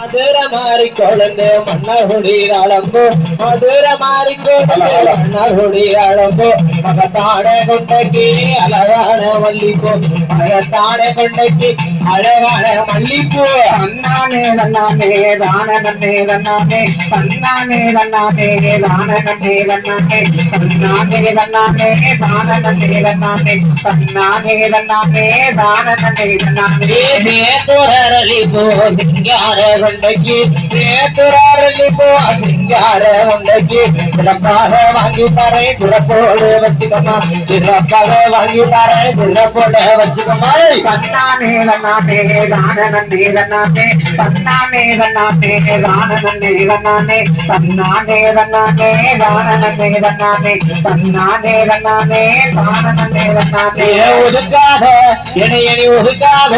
மதுர மாறி கொழுந்து மன்னகுடி அளம்பு மதுர மாறி கொழுந்து மன்னகுடி அளம்பு மகத்தாட கொண்டைக்கு அழகான மல்லிப்பூ மகத்தாட கொண்டைக்கு அழகான மல்லிப்பூ தன்னானே தன்னானே தான நன்னே தன்னானே தன்னானே தன்னானே தான நன்னே தன்னானே தன்னானே தன்னானே தான நன்னே தன்னானே தன்னானே தன்னானே தான நன்னே தன்னானே சேத்துரலி போ சிங்கார கொண்டைக்கு சேத்துரலி போ சிங்கார கொண்டைக்கு சிறப்பாக வாங்கி தரே சிறப்போடு வச்சுக்கமா சிறப்பாக வாங்கி தரே சிறப்போடு வச்சுக்கமா தன்னானே தன்னானே தான நன்னே தன்னானே தன்னானே தன்னானே தான நன்னே தன்னானே தன்னானே தன்னானே தான நன்னே தன்னானே தன்னானே தன்னானே தான நன்னே தன்னானே ஒதுக்காத இணையணி ஒதுக்காத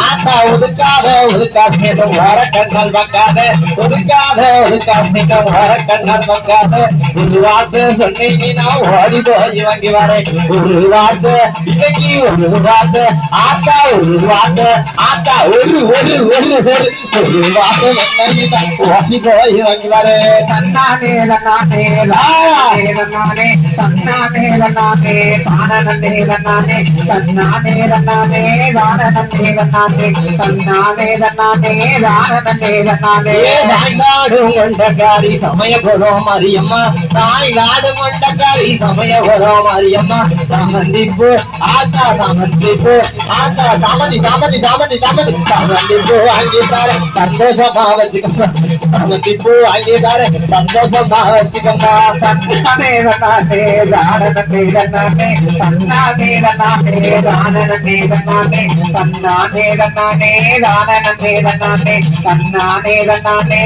ஆத்தா ஒதுக்காத ஒதுக்காத வர கண்ணால் பார்க்காத ஒதுக்காத ஒதுக்காத வர கண்ணால் பார்க்காத ஒரு வார்த்தை சொன்னீங்கன்னா ஓடி போய் வாங்கி வரேன் ஒரு வார்த்தை இன்னைக்கு ஒரு வார்த்தை ஆத்தா ஒரு வார்த்தை ஆத்தா ஒரு ஒரு ஒரு ஒரு ஒரு வார்த்தை சொன்னீங்கன்னா ஓடி போய் வாங்கி வரேன் தன்னானே தன்னானே தன்னானே தன்னானே தன்னானே தான நன்னே தன்னானே தன்னானே தன்னானே தான நன்னே தன்னானே தன்னானே தன்னானே தான நன்னே தன்னானே தாய்நாடும் கொண்டக்காரி சமயபுரம் மாரியம்மா தாய்நாடும் கொண்டக்காரி சமயபுரம் மாரியம்மா சாமந்திப்பூ ஆத்தா சாமந்திப்பூ ஆத்தா சாமந்தி சாமந்தி சாமந்தி சாமந்தி சாமந்திப்பூ வாங்கி தர சந்தோஷமா வச்சுக்கம்மா சாமந்திப்பூ வாங்கி தர சந்தோஷமா வச்சுக்கம்மா தன்னானே தன்னானே தான நன்னே தன்னானே தன்னானே தன்னானே தான நன்னே தன்னானே தன்னானே தன்னானே தான நன்னே தன்னானே தன்னானே தன்னானே